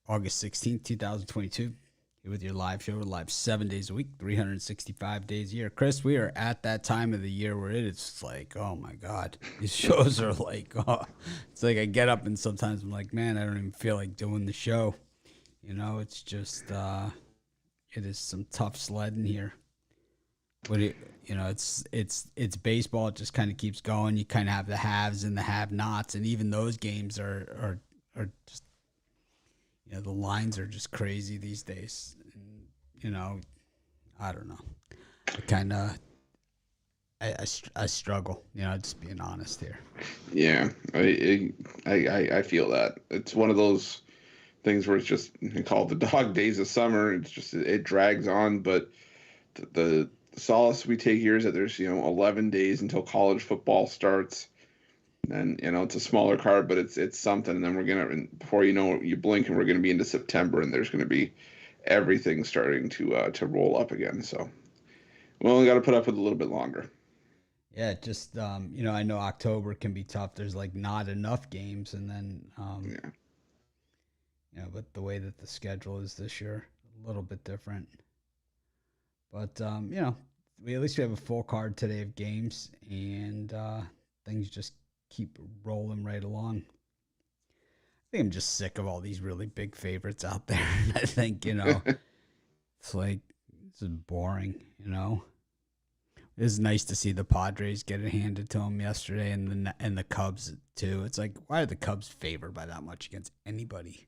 August 16th, 2022. Here with your live show. We're live 7 days a week, 365 days a year. Chris, we are at that time of the year where it's like, oh my God, these shows are like, oh, it's like I get up and sometimes I'm like, man, I don't even feel like doing the show. You know, it's just, it is some tough sledding here. But it's baseball. It just kind of keeps going. You kind of have the haves and the have-nots, and even those games are just, the lines are just crazy these days. And, I don't know. I struggle. Just being honest here. Yeah, I feel that. It's one of those things where it's just called the dog days of summer. It's just it drags on, but the solace we take here is that there's 11 days until college football starts, and it's a smaller card, but it's something. And then before you know it, you blink and we're gonna be into September, and there's gonna be everything starting to roll up again. So we only got to put up with a little bit longer. Yeah, just I know October can be tough. There's like not enough games, and then but the way that the schedule is this year, a little bit different. But we at least have a full card today of games, and things just keep rolling right along. I think I'm just sick of all these really big favorites out there. I think it's like this is boring. It is nice to see the Padres get it handed to them yesterday, and the Cubs too. It's like, why are the Cubs favored by that much against anybody?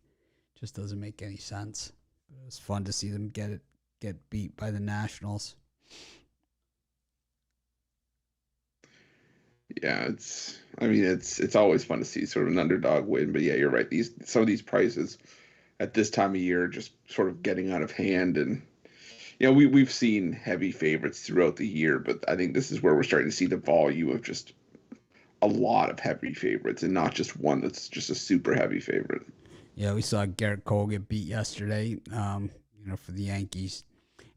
Just doesn't make any sense. It was fun to see them get beat by the Nationals. Yeah, it's always fun to see sort of an underdog win, but yeah, you're right. Some of these prices at this time of year are just sort of getting out of hand, and we've seen heavy favorites throughout the year, but I think this is where we're starting to see the volume of just a lot of heavy favorites, and not just one that's just a super heavy favorite. Yeah, we saw Garrett Cole get beat yesterday, for the Yankees.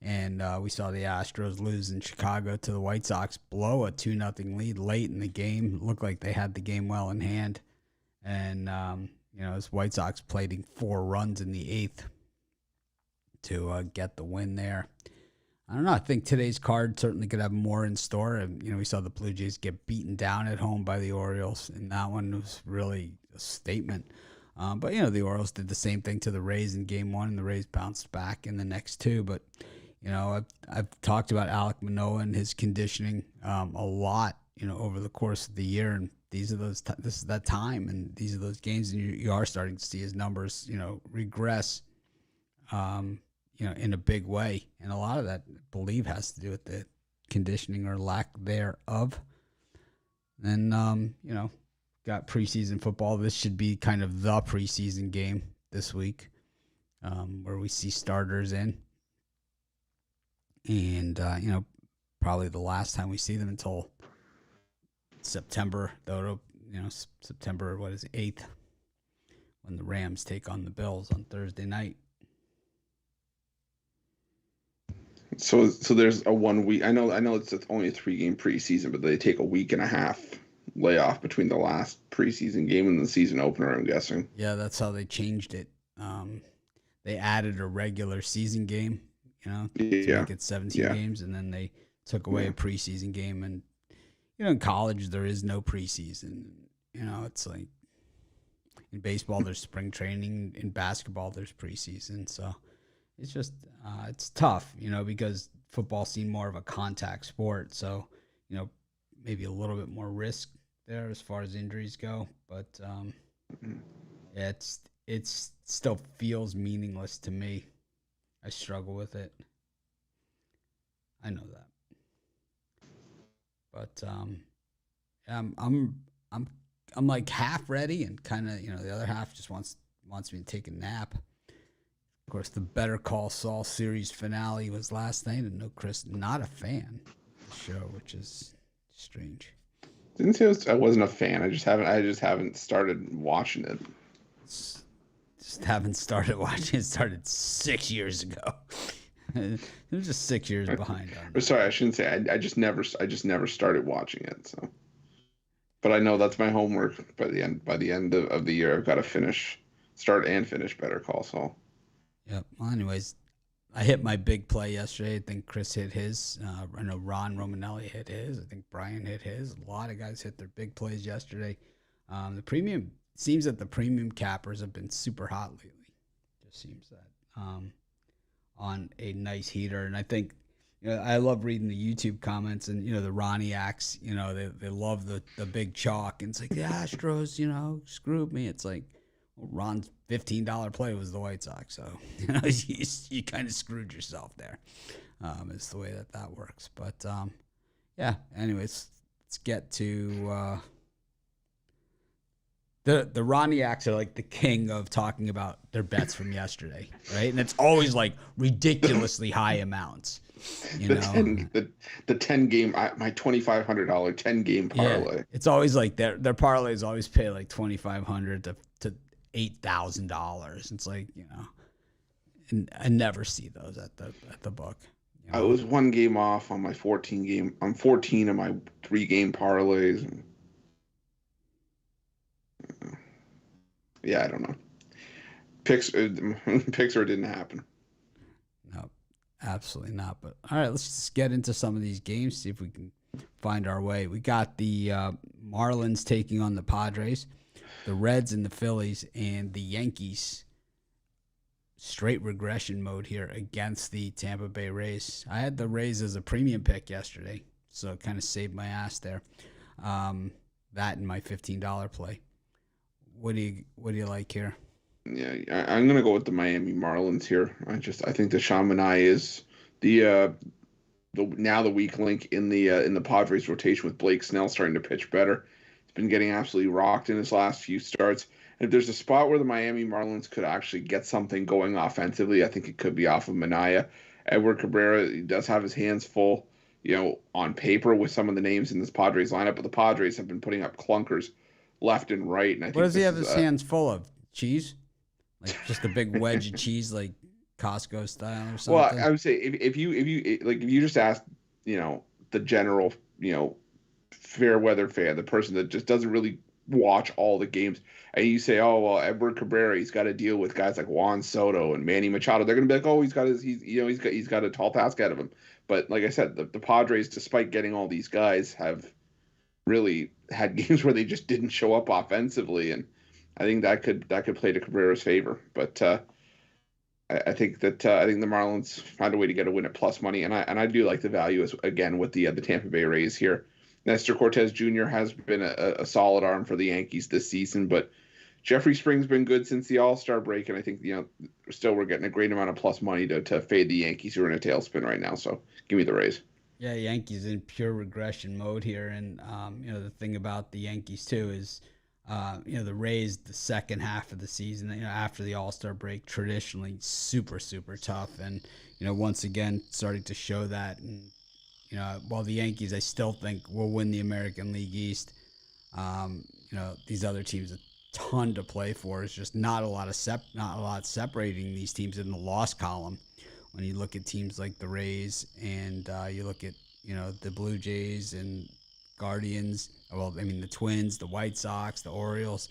And we saw the Astros lose in Chicago to the White Sox, blow a 2-0 lead late in the game. Looked like they had the game well in hand. And, as White Sox played 4 runs in the 8th to get the win there. I don't know. I think today's card certainly could have more in store. And, we saw the Blue Jays get beaten down at home by the Orioles, and that one was really a statement. But, the Orioles did the same thing to the Rays in game 1, and the Rays bounced back in the next 2. But, I've talked about Alek Manoah and his conditioning a lot, over the course of the year. And this is that time, and these are those games, and you are starting to see his numbers, regress, in a big way. And a lot of that, I believe, has to do with the conditioning or lack thereof. Then, got preseason football. This should be kind of the preseason game this week, where we see starters in. And, probably the last time we see them until September, though, September, 8th, when the Rams take on the Bills on Thursday night. So there's a 1 week. I know it's only a 3-game preseason, but they take a week and a half layoff between the last preseason game and the season opener, I'm guessing. Yeah, that's how they changed it. They added a regular season game, to make it 17 games, and then they took away a preseason game. And, in college, there is no preseason. It's like in baseball, there's spring training. In basketball, there's preseason. So it's just, it's tough, because football seemed more of a contact sport. So, maybe a little bit more risk there as far as injuries go. But, yeah, it still feels meaningless to me. I struggle with it. I know that. But I'm like half ready, and kind of, the other half just wants me to take a nap. Of course, the Better Call Saul series finale was last night, and no, Chris, not a fan of the show, which is strange. Didn't say I wasn't a fan. I just haven't started watching it. Just haven't started watching it. Started 6 years ago. It was just 6 years behind on. Sorry, I shouldn't say. I just never started watching it. So, but I know that's my homework. By the end of the year, I've got to finish start and finish Better Call Saul. Yep. Well, anyways, I hit my big play yesterday. I think Chris hit his. I know Ron Romanelli hit his. I think Brian hit his. A lot of guys hit their big plays yesterday. The premium seems that the premium cappers have been super hot lately. Just seems that on a nice heater, and I think I love reading the YouTube comments and the Roniacs. They love the big chalk, and it's like the Astros, screwed me. It's like Ron's $15 play was the White Sox, so you kind of screwed yourself there. It's the way that works. But yeah. Anyways, let's get to the Roniacs are like the king of talking about their bets from yesterday, right? And it's always like ridiculously high amounts. The 10 game, my $2,500 10-game parlay. Yeah, it's always like their parlays always pay like $2,500 to $8,000. It's like and I never see those at the book. I was 1 game off on my 14 game. I'm 14 of my 3-game parlays. Yeah, I don't know. Picks or didn't happen. No, absolutely not. But all right, let's just get into some of these games. See if we can find our way. We got the Marlins taking on the Padres, the Reds and the Phillies, and the Yankees. Straight regression mode here against the Tampa Bay Rays. I had the Rays as a premium pick yesterday, so it kind of saved my ass there. That and my $15 play. What do you like here? Yeah, I'm gonna go with the Miami Marlins here. I think the Chamonix is the weak link in the Padres rotation with Blake Snell starting to pitch better. He's been getting absolutely rocked in his last few starts. And if there's a spot where the Miami Marlins could actually get something going offensively, I think it could be off of Minaya. Edward Cabrera, he does have his hands full, on paper with some of the names in this Padres lineup, but the Padres have been putting up clunkers left and right. And I think what does he have his hands full of? Cheese? Like just a big wedge of cheese, like Costco style or something? Well, I would say if you just ask, the general, fair weather fan, the person that just doesn't really watch all the games, and you say, oh well, Edward Cabrera, he's got to deal with guys like Juan Soto and Manny Machado. They're gonna be like, oh, he's got a tall task ahead of him. But like I said, the Padres, despite getting all these guys, have really had games where they just didn't show up offensively, and I think that could play to Cabrera's favor. But I think the Marlins found a way to get a win at plus money, and I do like the value again with the Tampa Bay Rays here. Nestor Cortez Jr. has been a solid arm for the Yankees this season, but Jeffrey Spring's been good since the All-Star break, and I think still we're getting a great amount of plus money to fade the Yankees, who are in a tailspin right now. So give me the Rays. Yeah, Yankees in pure regression mode here, and the thing about the Yankees too is the Rays the second half of the season, after the All-Star break, traditionally super tough, and once again starting to show that. And while the Yankees I still think will win the American League East, these other teams a ton to play for. It's just not a lot separating these teams in the loss column. When you look at teams like the Rays and you look at the Blue Jays and Guardians, the Twins, the White Sox, the Orioles,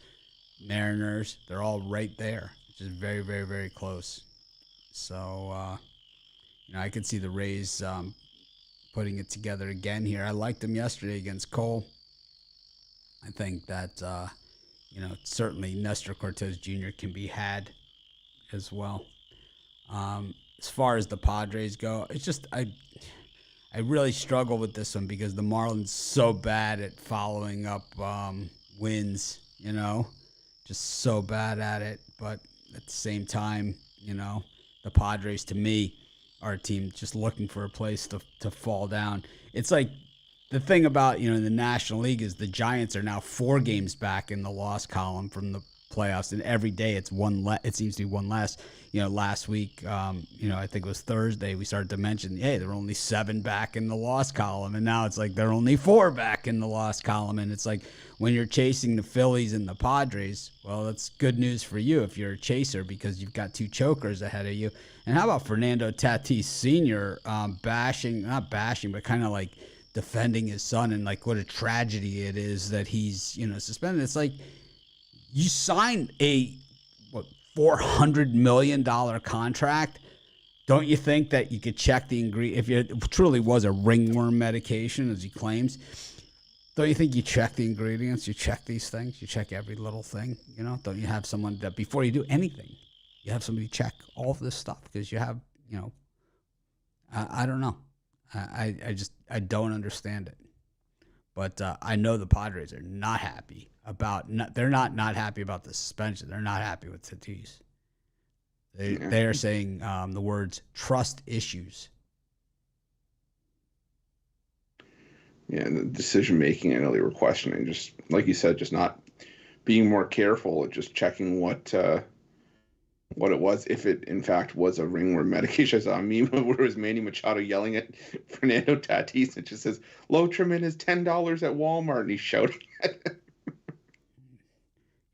Mariners, they're all right there, which is very, very, very close. So I could see the Rays putting it together again here. I liked them yesterday against Cole. I think that certainly Nestor Cortez Jr. can be had as well. As far as the Padres go, it's just I really struggle with this one because the Marlins so bad at following up wins, just so bad at it. But at the same time, the Padres to me are a team just looking for a place to fall down. It's like the thing about in the National League is the Giants are now 4 games back in the loss column from the playoffs, and every day it's it seems to be one less. Last week, I think it was Thursday, we started to mention, hey, they're only 7 back in the loss column, and now it's like they're only 4 back in the loss column, and it's like when you're chasing the Phillies and the Padres, well, that's good news for you if you're a chaser because you've got 2 chokers ahead of you. And how about Fernando Tatis Sr. Not bashing, but kind of like defending his son, and like what a tragedy it is that he's suspended. It's like you signed a $400 million contract. Don't you think that you could check the ingredient if it truly was a ringworm medication, as he claims? Don't you think you check the ingredients? You check these things. You check every little thing. Don't you have someone that before you do anything, you have somebody check all of this stuff because you have, I don't know. I don't understand it. But I know the Padres are not happy about. They're not happy about the suspension. They're not happy with Tatis. They are saying the words trust issues. Yeah, and the decision making, I know they were questioning, just like you said, just not being more careful, just checking what it was, if it in fact was a ringworm medication. I saw a meme where it was Manny Machado yelling at Fernando Tatis. It just says Lotrimin is $10 at Walmart, and he's shouting at it.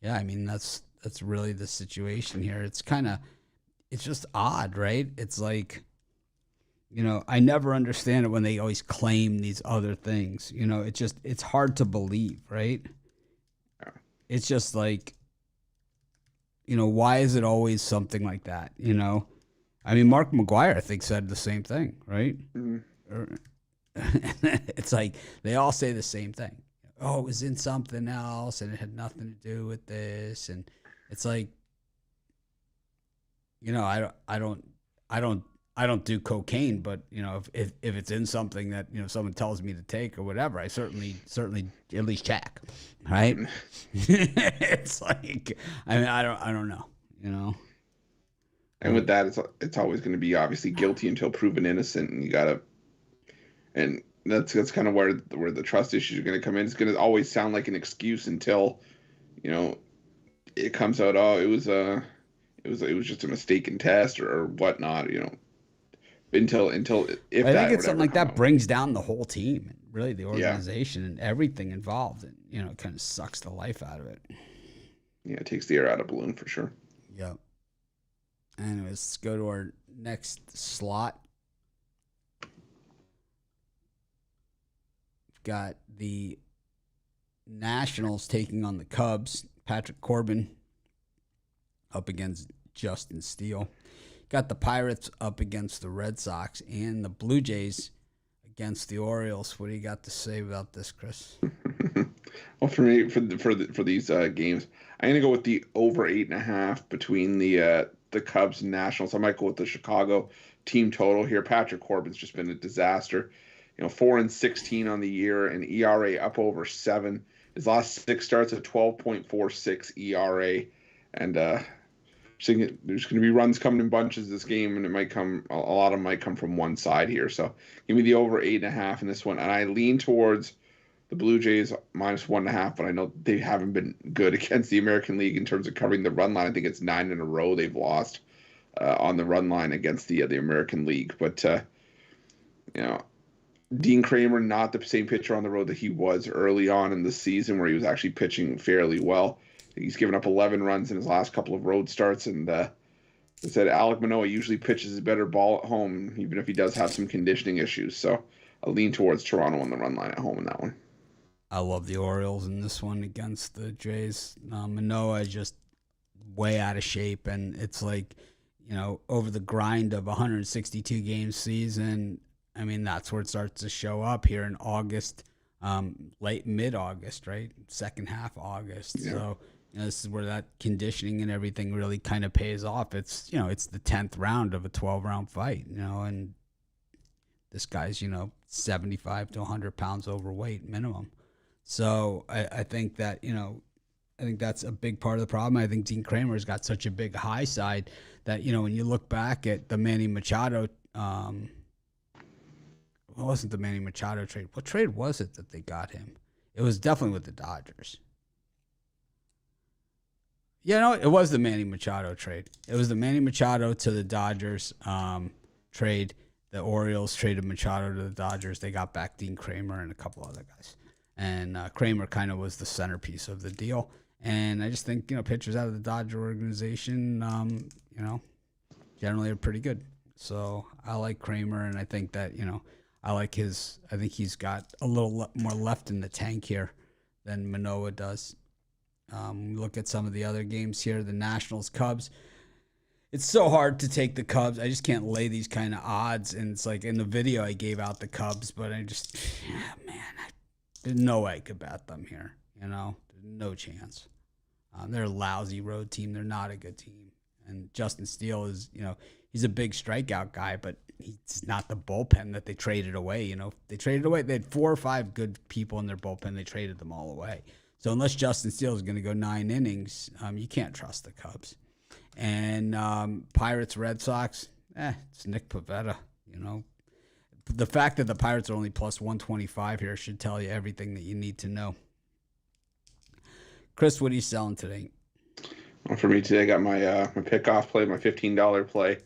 Yeah, I mean that's really the situation here. It's just odd, right? It's like, I never understand it when they always claim these other things. It's hard to believe, right? Yeah. It's just like, why is it always something like that? I mean, Mark McGwire, I think, said the same thing, right? Mm-hmm. It's like they all say the same thing. Oh, it was in something else, and it had nothing to do with this, and it's like, I don't do cocaine, but if it's in something that someone tells me to take or whatever, I certainly at least check, right? It's like, I mean, I don't know, And with that, it's always going to be obviously guilty until proven innocent, and that's kind of where the trust issues are going to come in. It's going to always sound like an excuse until it comes out. Oh, it was just a mistaken test or whatnot. Until if I that think it's something like that out. brings down the whole team and really the organization and everything involved, and it kind of sucks the life out of it. Yeah, it takes the air out of balloon for sure. Yep. Anyways, let's go to our next slot. We've got the Nationals taking on the Cubs. Patrick Corbin up against Justin Steele. Got the Pirates up against the Red Sox and the Blue Jays against the Orioles. What do you got to say about this, Chris? Well, for me, for these games, I'm gonna go with the over 8.5 between the Cubs and Nationals. I might go with the Chicago team total here. Patrick Corbin's just been a disaster. 4-16 on the year, and ERA up over 7. His last 6 starts at 12.46 ERA, and there's going to be runs coming in bunches this game, and a lot of them might come from one side here. So give me the over 8.5 in this one, and I lean towards the Blue Jays minus 1.5. But I know they haven't been good against the American League in terms of covering the run line. I think it's 9 in a row they've lost on the run line against the American League. But Dean Kramer, not the same pitcher on the road that he was early on in the season, where he was actually pitching fairly well. He's given up 11 runs in his last couple of road starts, and they said Alek Manoah usually pitches a better ball at home, even if he does have some conditioning issues. So I'll lean towards Toronto on the run line at home in that one. I love the Orioles in this one against the Jays. Manoah is just way out of shape, and it's like, over the grind of 162 game season, I mean, that's where it starts to show up here in August, late mid-August, right? Second half August. Yeah. So this is where that conditioning and everything really kind of pays off. It's it's the 10th round of a 12-round fight, and this guy's 75 to 100 pounds overweight minimum. So I think that I think that's a big part of the problem. I think Dean Kramer's got such a big high side that when you look back at the Manny Machado. It wasn't the Manny Machado trade. What trade was it that they got him? It was definitely with the Dodgers. It was the Manny Machado trade. It was the Manny Machado to the Dodgers trade. The Orioles traded Machado to the Dodgers. They got back Dean Kramer and a couple other guys. And Kramer kind of was the centerpiece of the deal. And I just think, pitchers out of the Dodger organization, generally are pretty good. So I like Kramer, and I think that, I think he's got a little more left in the tank here than Manoah does. Look at some of the other games here. The Nationals, Cubs. it's so hard to take the Cubs. I just can't lay these kind of odds. And it's like in the video, I gave out the Cubs, but I just, man, there's no way I could bet them here. There's no chance. They're a lousy road team. They're not a good team. And Justin Steele is, he's a big strikeout guy, but he's not the bullpen that they traded away. They traded away. They had 4 or 5 good people in their bullpen. They traded them all away. So unless Justin Steele is going to go 9 innings, you can't trust the Cubs. And Pirates, Red Sox, it's Nick Pivetta. The fact that the Pirates are only plus 125 here should tell you everything that you need to know. Chris, what are you selling today? Well, for me today, I got my pick-off play, my $15 play.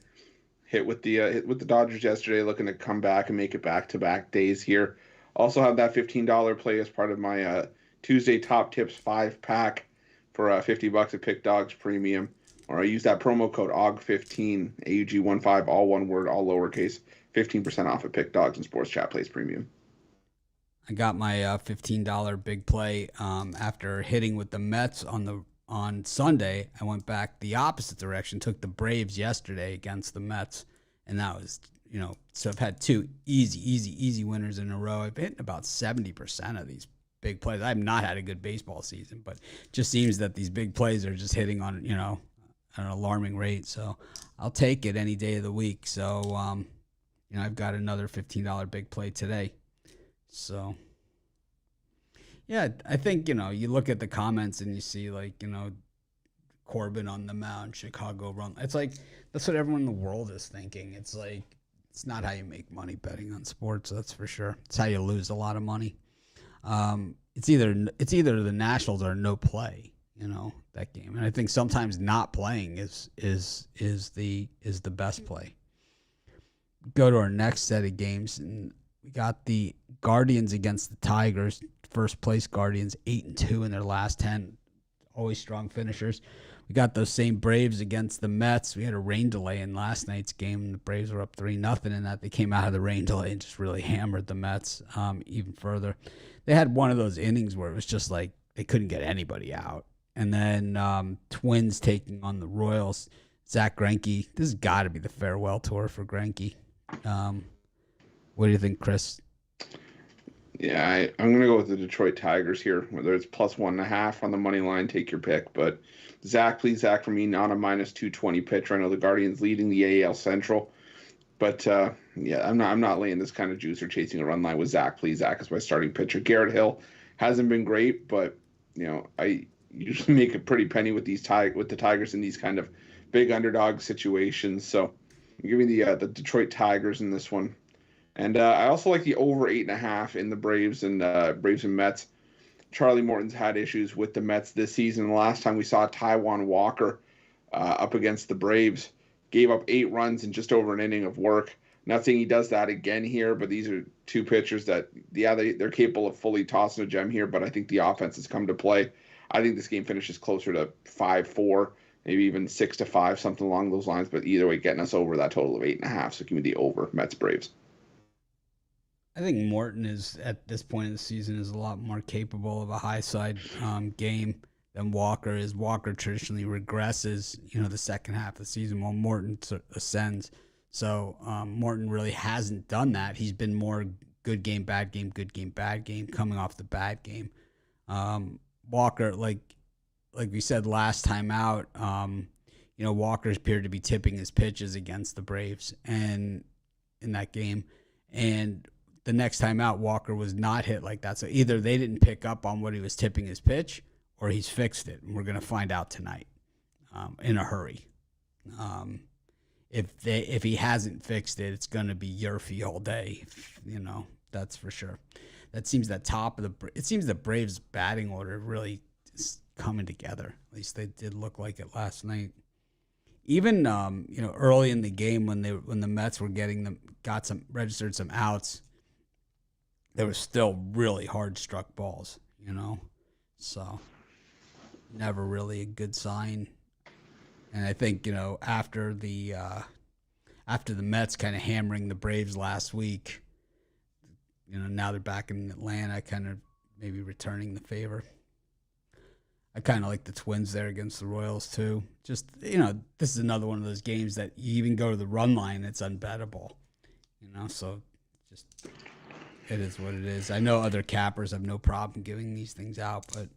Hit with the Dodgers yesterday, looking to come back and make it back-to-back days here. Also have that $15 play as part of my Tuesday Top Tips 5-pack for $50 at PickDawgz Premium. Or I use that promo code AUG15, AUG15, all one word, all lowercase, 15% off at PickDawgz and Sports Chat Plays Premium. I got my $15 big play after hitting with the Mets on Sunday. I went back the opposite direction, took the Braves yesterday against the Mets, and that was, so I've had 2 easy winners in a row. I've hit about 70% of these big plays. I've not had a good baseball season, but it just seems that these big plays are just hitting on, at an alarming rate. So I'll take it any day of the week. So, I've got another $15 big play today. So, yeah, I think, you look at the comments and you see, Corbin on the mound, Chicago run. It's like, that's what everyone in the world is thinking. It's like, it's not how you make money betting on sports, that's for sure. It's how you lose a lot of money. It's either the Nationals or no play, that game. And I think sometimes not playing is the best play. Go to our next set of games, and we got the Guardians against the Tigers. First place Guardians, 8-2 in their last 10. Always strong finishers. We got those same Braves against the Mets. We had a rain delay in last night's game. The Braves were up 3-0 in that. They came out of the rain delay and just really hammered the Mets even further. They had one of those innings where it was just like they couldn't get anybody out. And then Twins taking on the Royals. Zach Greinke. This has got to be the farewell tour for Greinke. What do you think, Chris? Yeah, I'm going to go with the Detroit Tigers here, whether it's plus 1.5 on the money line, take your pick. But Zach, please, Zach, for me, not a minus 220 pitcher. I know the Guardians leading the AL Central. But, I'm not laying this kind of juice or chasing a run line with Zach, please. Zach is my starting pitcher. Garrett Hill hasn't been great, but, I usually make a pretty penny with the Tigers in these kind of big underdog situations. So I'm giving the Detroit Tigers in this one. And I also like the over 8.5 in the Braves and Mets. Charlie Morton's had issues with the Mets this season. The last time we saw Taijuan Walker up against the Braves, gave up 8 runs in just over an inning of work. Not saying he does that again here, but these are 2 pitchers that, they're capable of fully tossing a gem here, but I think the offense has come to play. I think this game finishes closer to 5-4, maybe even 6-5, something along those lines, but either way, getting us over that total of 8.5. So give me the over, Mets-Braves. I think Morton is, at this point in the season, is a lot more capable of a high side game than Walker is. Walker traditionally regresses, the second half of the season while Morton ascends. So Morton really hasn't done that. He's been more good game, bad game, good game, bad game, coming off the bad game. Walker, like we said last time out, Walker appeared to be tipping his pitches against the Braves and in that game. And the next time out, Walker was not hit like that. So either they didn't pick up on what he was tipping his pitch, or he's fixed it. And we're going to find out tonight in a hurry. If he hasn't fixed it, it's going to be Yurfie all day. That's for sure. That seems it seems the Braves batting order really is coming together. At least they did look like it last night. Even early in the game when the Mets were registered some outs, there was still really hard struck balls, so never really a good sign. And I think, after the Mets kind of hammering the Braves last week, now they're back in Atlanta, kind of maybe returning the favor. I kind of like the Twins there against the Royals too. Just, this is another one of those games that you even go to the run line, it's unbettable. So just it is what it is. I know other cappers have no problem giving these things out, but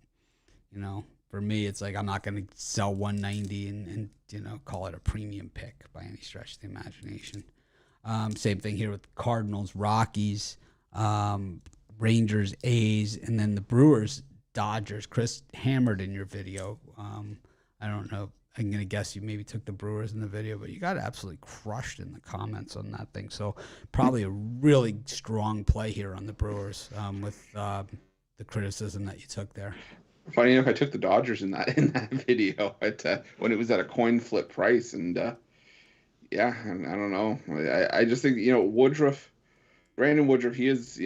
for me, it's like I'm not going to sell 190 and call it a premium pick by any stretch of the imagination. Same thing here with Cardinals-Rockies, Rangers-A's, and then the Brewers-Dodgers. Chris hammered in your video. I don't know. I'm going to guess you maybe took the Brewers in the video, but you got absolutely crushed in the comments on that thing. So probably a really strong play here on the Brewers with the criticism that you took there. Funny enough, I took the Dodgers in that video when it was at a coin flip price, and yeah, I don't know. I just think Brandon Woodruff, he is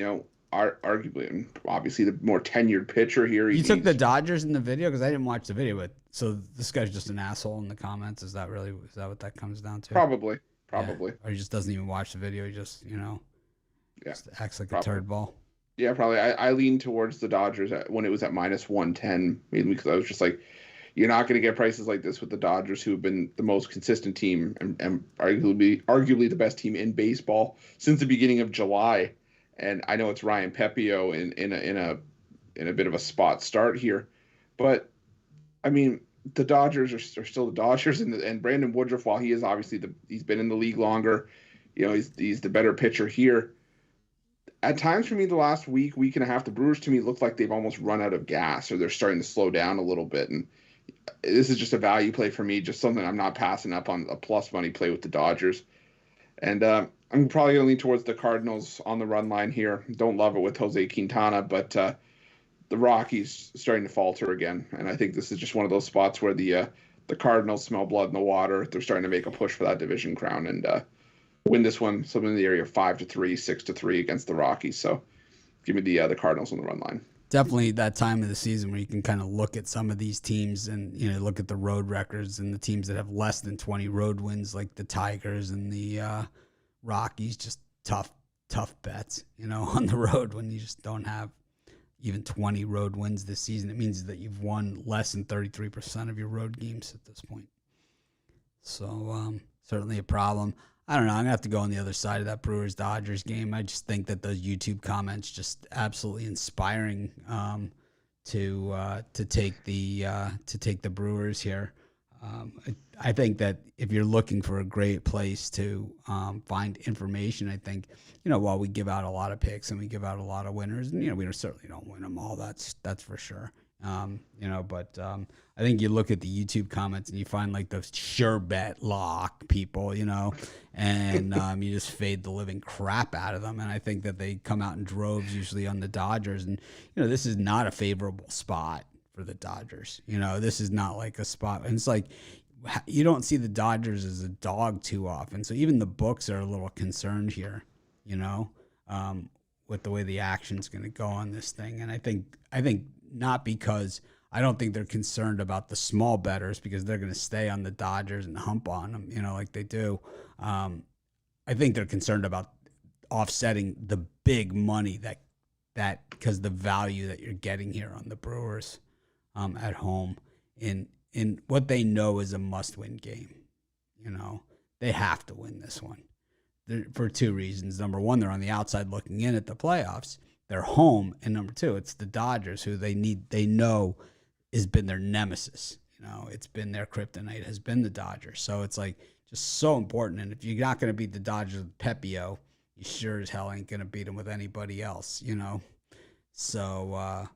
arguably and obviously the more tenured pitcher here. You took the Dodgers in the video because I didn't watch the video, but so this guy's just an asshole in the comments. Is that what that comes down to? Probably. Yeah. Or he just doesn't even watch the video. He just just acts like a turd ball. Yeah, probably. I leaned towards the Dodgers when it was at -110, mainly because I was just like, you're not going to get prices like this with the Dodgers, who have been the most consistent team and arguably the best team in baseball since the beginning of July. And I know it's Ryan Pepio in a bit of a spot start here, but I mean the Dodgers are still the Dodgers, and Brandon Woodruff, while he is obviously he's been in the league longer, he's the better pitcher here. At times for me, the last week and a half, the Brewers to me look like they've almost run out of gas, or they're starting to slow down a little bit. And this is just a value play for me, just something I'm not passing up on, a plus money play with the Dodgers. And I'm probably going to lean towards the Cardinals on the run line here. Don't love it with Jose Quintana, but the Rockies starting to falter again. And I think this is just one of those spots where the Cardinals smell blood in the water. They're starting to make a push for that division crown and win this one, something in the area of 5-3, 6-3 against the Rockies. So give me the Cardinals on the run line. Definitely that time of the season where you can kind of look at some of these teams and look at the road records and the teams that have less than 20 road wins, like the Tigers and the Rockies. Just tough bets, on the road when you just don't have even 20 road wins this season. It means that you've won less than 33% of your road games at this point. So certainly a problem. I don't know. I'm going to have to go on the other side of that Brewers-Dodgers game. I just think that those YouTube comments just absolutely inspiring to take the Brewers here. I think that if you're looking for a great place to find information, I think, while we give out a lot of picks and we give out a lot of winners, and, we certainly don't win them all. That's for sure. But I think you look at the YouTube comments and you find like those sure bet lock people, and you just fade the living crap out of them. And I think that they come out in droves usually on the Dodgers. And, this is not a favorable spot for the Dodgers. This is not like a spot. And it's like you don't see the Dodgers as a dog too often. So even the books are a little concerned here, with the way the action's going to go on this thing. And I think not because I don't think they're concerned about the small bettors, because they're going to stay on the Dodgers and hump on them, like they do. I think they're concerned about offsetting the big money that because the value that you're getting here on the Brewers at home in what they know is a must-win game. They have to win this one for two reasons. Number one, they're on the outside looking in at the playoffs. They're home, and number two, it's the Dodgers, who they know has been their nemesis. It's been their kryptonite, has been the Dodgers. So it's like just so important. And if you're not going to beat the Dodgers with Pepio, you sure as hell ain't going to beat them with anybody else. So I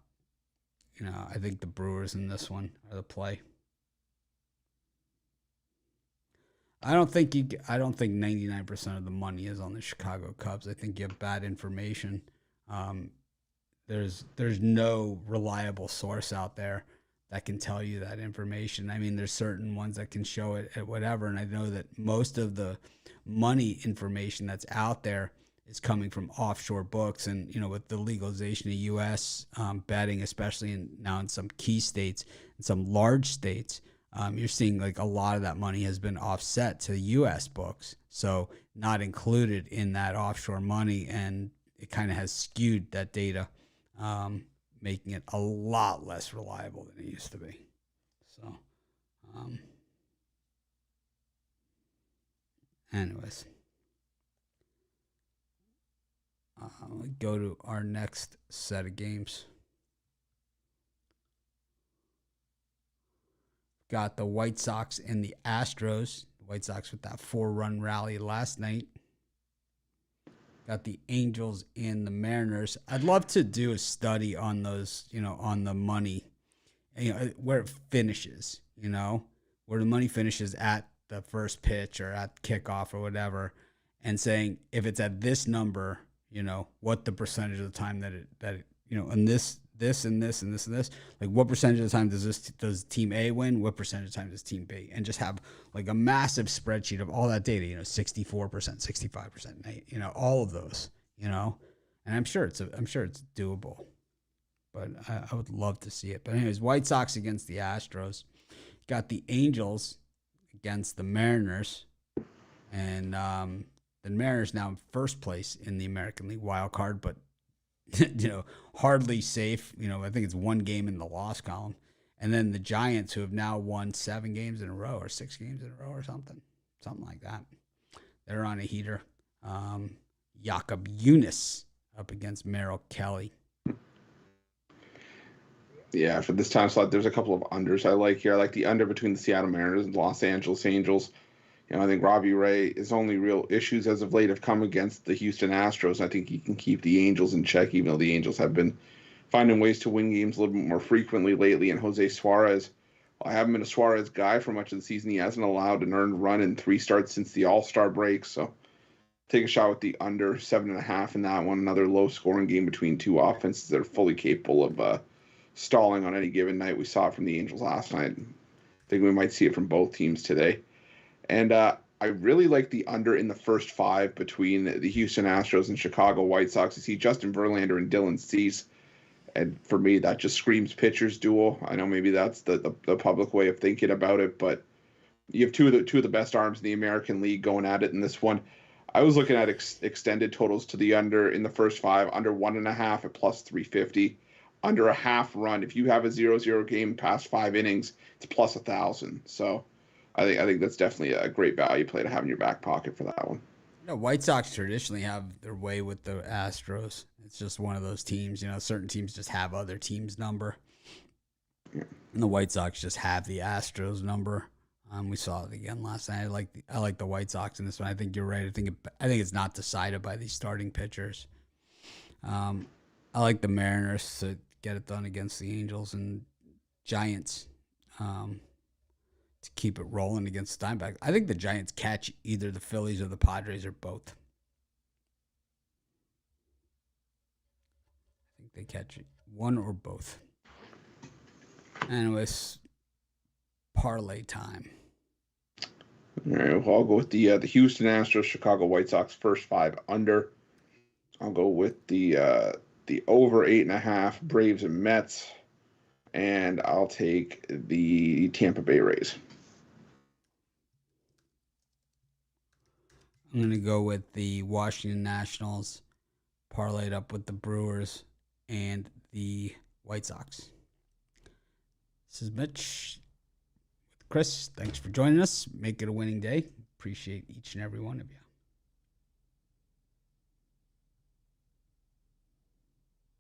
think the Brewers in this one are the play. I don't think 99% of the money is on the Chicago Cubs. I think you have bad information. There's no reliable source out there that can tell you that information. I mean, there's certain ones that can show it at whatever, and I know that most of the money information that's out there is coming from offshore books. And with the legalization of U.S. Betting, especially now in some key states and some large states, you're seeing like a lot of that money has been offset to the U.S. books, so not included in that offshore money, and it kind of has skewed that data, making it a lot less reliable than it used to be. So, anyways, go to our next set of games. Got the White Sox and the Astros. The White Sox with that 4-run rally last night. Got the Angels and the Mariners. I'd love to do a study on those, on the money, where it finishes, where the money finishes at the first pitch or at kickoff or whatever, and saying if it's at this number, what the percentage of the time that and this and this and this and this, like what percentage of the time does team A win? What percentage of the time does team B? And just have like a massive spreadsheet of all that data, 64%, 65%, all of those, and I'm sure it's doable, but I would love to see it. But anyways, White Sox against the Astros. Got the Angels against the Mariners, and the Mariners now in first place in the American League wild card, but hardly safe. I think it's one game in the loss column. And then the Giants, who have now won 7 games in a row or 6 games in a row or something like that. They're on a heater. Jakob Eunice up against Merrill Kelly. Yeah, for this time slot, there's a couple of unders I like here. I like the under between the Seattle Mariners and Los Angeles Angels. I think Robbie Ray, his only real issues as of late have come against the Houston Astros. I think he can keep the Angels in check, even though the Angels have been finding ways to win games a little bit more frequently lately. And Jose Suarez, I haven't been a Suarez guy for much of the season. He hasn't allowed an earned run in 3 starts since the All-Star break. So take a shot with the under 7.5 in that one. Another low-scoring game between two offenses that are fully capable of stalling on any given night. We saw it from the Angels last night. I think we might see it from both teams today. And I really like the under in the first 5 between the Houston Astros and Chicago White Sox. You see Justin Verlander and Dylan Cease. And for me, that just screams pitchers duel. I know maybe that's the public way of thinking about it, but you have two of the best arms in the American League going at it in this one. I was looking at extended totals to the under in the first 5, under 1.5 at plus 350, under a half run. If you have a 0-0 game past 5 innings, it's plus 1,000. So I think that's definitely a great value play to have in your back pocket for that one. White Sox traditionally have their way with the Astros. It's just one of those teams. Certain teams just have other teams' number. Yeah. And the White Sox just have the Astros number. We saw it again last night. I like the White Sox in this one. I think you're right. I think it's not decided by these starting pitchers. I like the Mariners to get it done against the Angels and Giants. To keep it rolling against the Diamondbacks. I think the Giants catch either the Phillies or the Padres or both. I think they catch one or both. Anyways, parlay time. All right, well, I'll go with the Houston Astros, Chicago White Sox first 5 under. I'll go with the over 8.5 Braves and Mets, and I'll take the Tampa Bay Rays. I'm going to go with the Washington Nationals, parlayed up with the Brewers and the White Sox. This is Mitch with Chris. Thanks for joining us. Make it a winning day. Appreciate each and every one of you.